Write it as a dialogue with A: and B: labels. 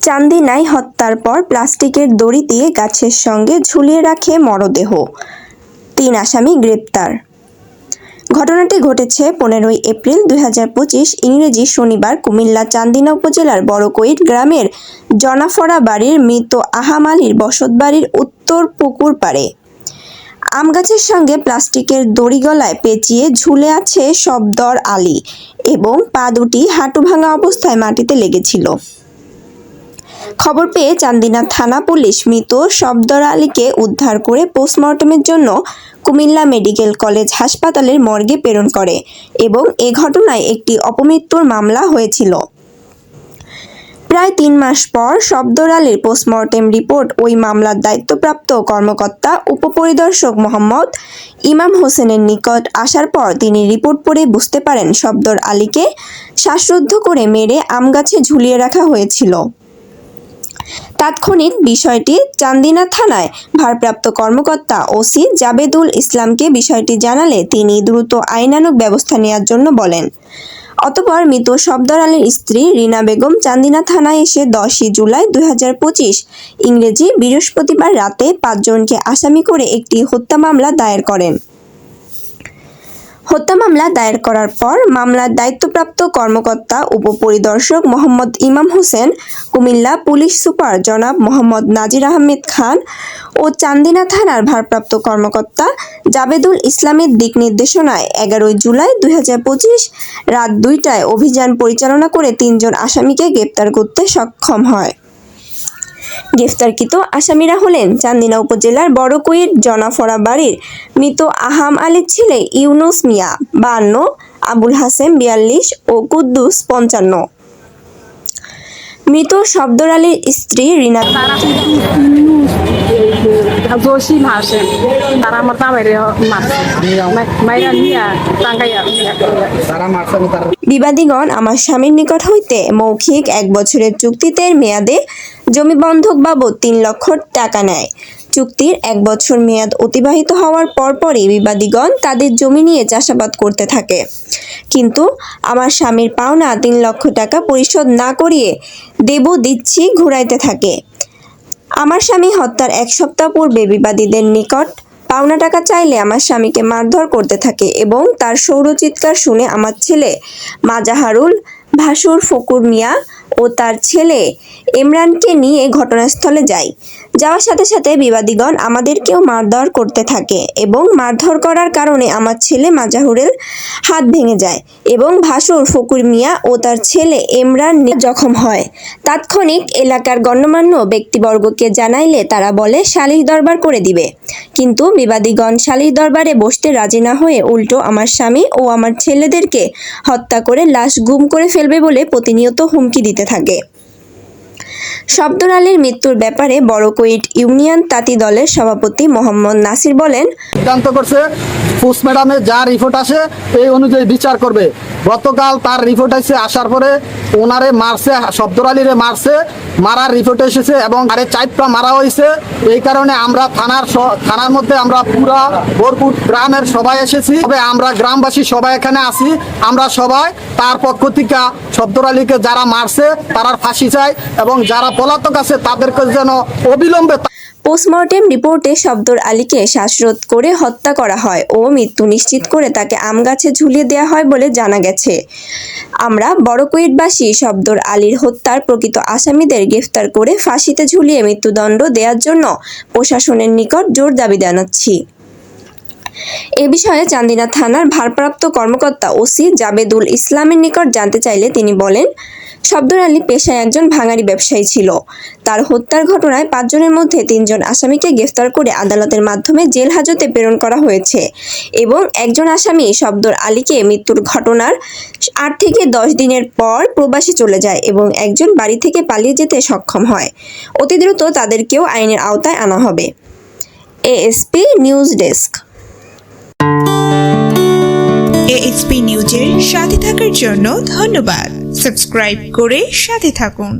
A: চান্দিনায় হত্যার পর প্লাস্টিকের দড়ি দিয়ে গাছের সঙ্গে ঝুলিয়ে রাখে মরদেহ, ৩ আসামি গ্রেপ্তার। ঘটনাটি ঘটেছে ১৫ এপ্রিল ২০২৫ ইংরেজি শনিবার কুমিল্লা চান্দিনা উপজেলার বড়কইট গ্রামের জনাফরা বাড়ির মৃত আহাম আলীর বসতবাড়ির উত্তর পুকুর পাড়ে। আম গাছের সঙ্গে প্লাস্টিকের দড়ি গলায় পেঁচিয়ে ঝুলে আছে শবদর আলী এবং পা দুটি হাঁটু ভাঙা অবস্থায় মাটিতে লেগেছিল। খবর পেয়ে চান্দিনা থানা পুলিশ মৃত শবদর আলীকে উদ্ধার করে পোস্টমর্টমের জন্য কুমিল্লা মেডিকেল কলেজ হাসপাতালের মর্গে প্রেরণ করে এবং এ ঘটনায় একটি অপমৃত্যুর মামলা হয়েছিল। প্রায় ৩ মাস পর শবদর আলীর পোস্টমর্টেম রিপোর্ট ওই মামলার দায়িত্বপ্রাপ্ত কর্মকর্তা উপপরিদর্শক মোহাম্মদ ইমাম হোসেনের নিকট আসার পর তিনি রিপোর্ট পড়ে বুঝতে পারেন শবদর আলীকে শ্বাসরুদ্ধ করে মেরে আম গাছে ঝুলিয়ে রাখা হয়েছিল। তাৎক্ষণিক বিষয়টি চান্দিনা থানায় ভারপ্রাপ্ত কর্মকর্তা ওসি জাবেদুল ইসলামকে বিষয়টি জানালে তিনি দ্রুত আইনানুগ ব্যবস্থা নেওয়ার জন্য বলেন। অতঃপর মৃত শবদর আলীর স্ত্রী রিনা বেগম চান্দিনা থানায় এসে ১০ জুলাই ২০২৫ ইংরেজি বৃহস্পতিবার রাতে ৫ জনকে আসামি করে একটি হত্যা মামলা দায়ের করেন। হত্যা মামলা দায়ের করার পর মামলার দায়িত্বপ্রাপ্ত কর্মকর্তা উপপরিদর্শক মোহাম্মদ ইমাম হোসেন, কুমিল্লা পুলিশ সুপার জনাব মোহাম্মদ নাজির আহমেদ খান ও চান্দিনা থানার ভারপ্রাপ্ত কর্মকর্তা জাবেদুল ইসলামের দিক নির্দেশনায় ১১ জুলাই ২০২৫ রাত ২টায় অভিযান পরিচালনা করে ৩ জন আসামিকে গ্রেপ্তার করতে সক্ষম হয়। গ্রেফতারকৃত আসামিরা হলেন চান্দিনা উপজেলার বড়কইট জনাফরা বাড়ির মৃত আহাম আলীর ছেলে ইউনুস মিয়া ৫২, আবুল হাসেম ৪২ ও কুদ্দুস ৫৫। মৃত শবদর আলীর স্ত্রী রিনা বিবাদীগণ আমার স্বামীর নিকট হইতে মৌখিক ১ বছরের চুক্তিতে মেয়াদে জমি বন্ধক বাবদ ৩ লক্ষ টাকা নেয়। চুক্তির ১ বছর মেয়াদ অতিবাহিত হওয়ার পরপরই বিবাদীগণ তাদের জমি নিয়ে চাষাবাদ করতে থাকে, কিন্তু আমার স্বামীর পাওনা ৩ লক্ষ টাকা পরিশোধ না করিয়ে দিচ্ছি ঘুরাইতে থাকে। আমার স্বামী হত্যার ১ সপ্তাহ পূর্বে বিবাদীদের নিকট পাওনা টাকা চাইলে আমার স্বামীকে মারধর করতে থাকে এবং তার সৌরচিৎকার শুনে আমার ছেলে মাজাহারুল, ভাসুর ফকুর মিয়া ও তার ছেলে ইমরানকে নিয়ে ঘটনাস্থলে যায়। যাওয়ার সাথে সাথে বিবাদীগণ আমাদেরকেও মারধর করতে থাকে এবং মারধর করার কারণে আমার ছেলে মাজাহুরের হাত ভেঙে যায় এবং ভাসুর ফকুর মিয়া ও তার ছেলে ইমরান জখম হয়। তাৎক্ষণিক এলাকার গণ্যমান্য ব্যক্তিবর্গকে জানাইলে তারা বলে সালিশ দরবার করে দিবে, কিন্তু বিবাদীগণ সালিশ দরবারে বসতে রাজি না হয়ে উল্টো আমার স্বামী ও আমার ছেলেদেরকে হত্যা করে লাশ গুম করে ফেলবে বলে প্রতিনিয়ত হুমকি দিতে থাকে। শবদর আলীর মৃত্যুর ব্যাপারে বড়কইট ইউনিয়ন তাঁতি দলের সভাপতি মোহাম্মদ নাসির বলেন,
B: সিদ্ধান্ত করছে পোস্টমর্টমে যা রিপোর্ট আসে এই অনুযায়ী বিচার করবে। গতকাল তার রিপোর্ট এসে আসার পরে ওনারে মারছে, শবদর আলীরে মারছে, মারার রিপোর্ট এসেছে এবং আরে 4টা মারা হয়েছে। এই কারণে আমরা থানার মধ্যে আমরা পুরা ভরপুর গ্রামের সবাই এসেছি, তবে আমরা গ্রামবাসী সবাই এখানে আছি। আমরা সবাই তার পক্ষ থেকে শবদর আলীকে যারা মারছে তারা ফাঁসি চাই এবং যারা পলাতক আছে তাদেরকে যেন অবিলম্বে।
A: পোস্টমর্টেম রিপোর্টে শবদর আলীকে শ্বাসরোধ করে হত্যা করা হয় ও মৃত্যু নিশ্চিত করে তাকে আম গাছে ঝুলিয়ে দেওয়া হয় বলে জানা গেছে। আমরা বড়কইটবাসী শবদর আলীর হত্যার প্রকৃত আসামিদের গ্রেফতার করে ফাঁসিতে ঝুলিয়ে মৃত্যুদণ্ড দেওয়ার জন্য প্রশাসনের নিকট জোর দাবি জানাচ্ছি। এ বিষয়ে চান্দিনা থানার ভারপ্রাপ্ত কর্মকর্তা ওসি জাবেদুল ইসলামের নিকট জানতে চাইলে তিনি বলেন, শবদর আলী পেশায় একজন ভাঙাড়ি ব্যবসায়ী ছিল। তার হত্যার ঘটনায় ৫ জনের মধ্যে ৩ জন আসামিকে গ্রেফতার করে আদালতের মাধ্যমে জেল হাজতে প্রেরণ করা হয়েছে এবং একজন আসামি শবদর আলীকে মৃত্যুর ঘটনার ৮ থেকে ১০ দিনের পর প্রবাসী চলে যায় এবং একজন বাড়ি থেকে পালিয়ে যেতে সক্ষম হয়। অতি দ্রুত তাদেরকেও আইনের আওতায় আনা হবে। ASP news desk.
C: এএসপি নিউজের সাথে থাকার জন্য ধন্যবাদ। সাবস্ক্রাইব করে সাথে থাকুন।